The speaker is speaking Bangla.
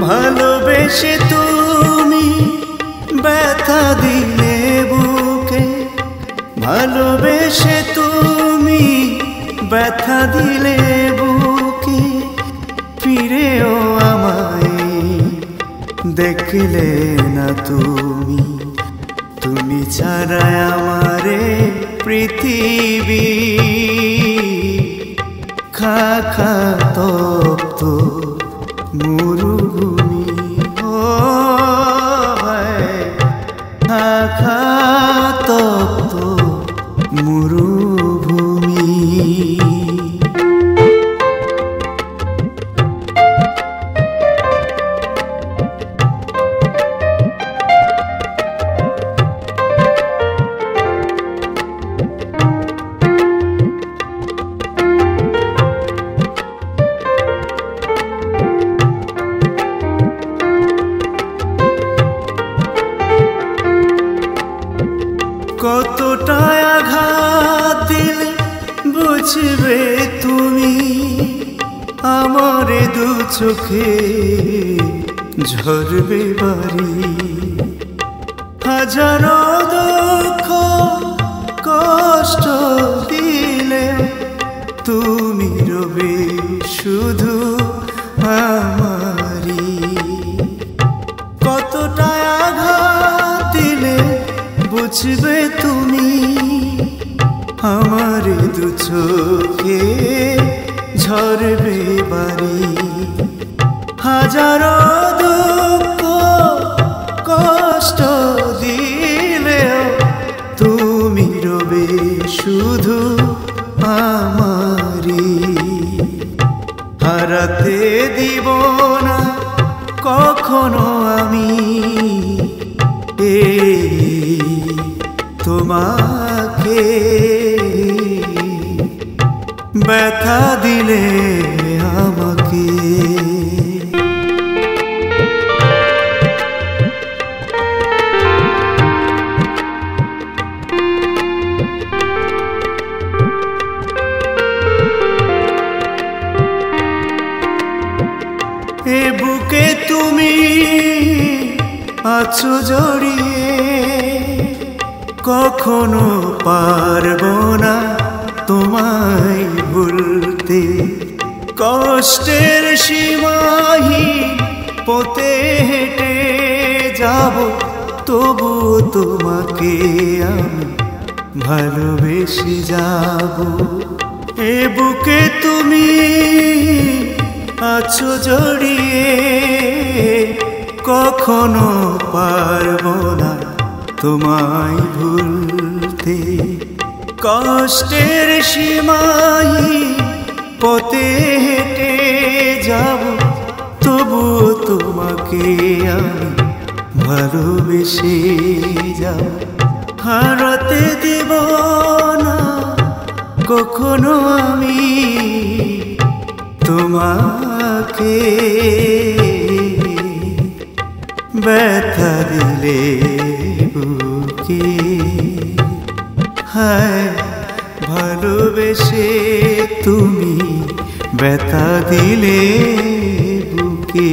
ভালোবেসে তুমি ব্যথা দিলে বুকে, ভালোবেসে তুমি ব্যথা দিলে বুকে, ফিরেও আমায় দেখলে না তুমি। তুমি ছাড়া আমারে পৃথিবী খা খা তপ্ত মরুভূমি। ও খা খা তপ্ত মরুভূমি। কতটা আঘাত দিলে বুঝবে তুমি, আমারে দু চোখে ঝরবে বাড়ি। হাজারো দুঃখ কষ্ট দিলে তুমি রবে শুধু আমারি। কতটা আঘাত দিলে বুঝবে তুমি, আমার দু চোখে ঝরবে বাড়ি। হাজারো দুঃখ কষ্ট দিলেও তুমি রবে শুধু আমারি। হারাতে দিব না কখনো আমি তোমাকে, ব্যথা দিলে আমাকে। এ বুকে তুমি আছো জড়িয়ে, কখনো পারবো না তোমায় ভুলতে। কষ্টের সীমাহীন পথে হেঁটে যাব, তবু তোমাকে আমি ভালোবেসে যাব। এ বুকে তুমি আছো জড়িয়ে, কখনো পারবো না তোমায় ভুলতে। কষ্টের সীমাহীন পথে হেঁটে যাব, তবু তোমাকে আমি ভালোবেসে যাব। হারাতে দিব না কখনো আমি তোমাকে, ব্যথা দিলে বুকে। হায় ভালোবেসে তুমি ব্যথা দিলে বুকে।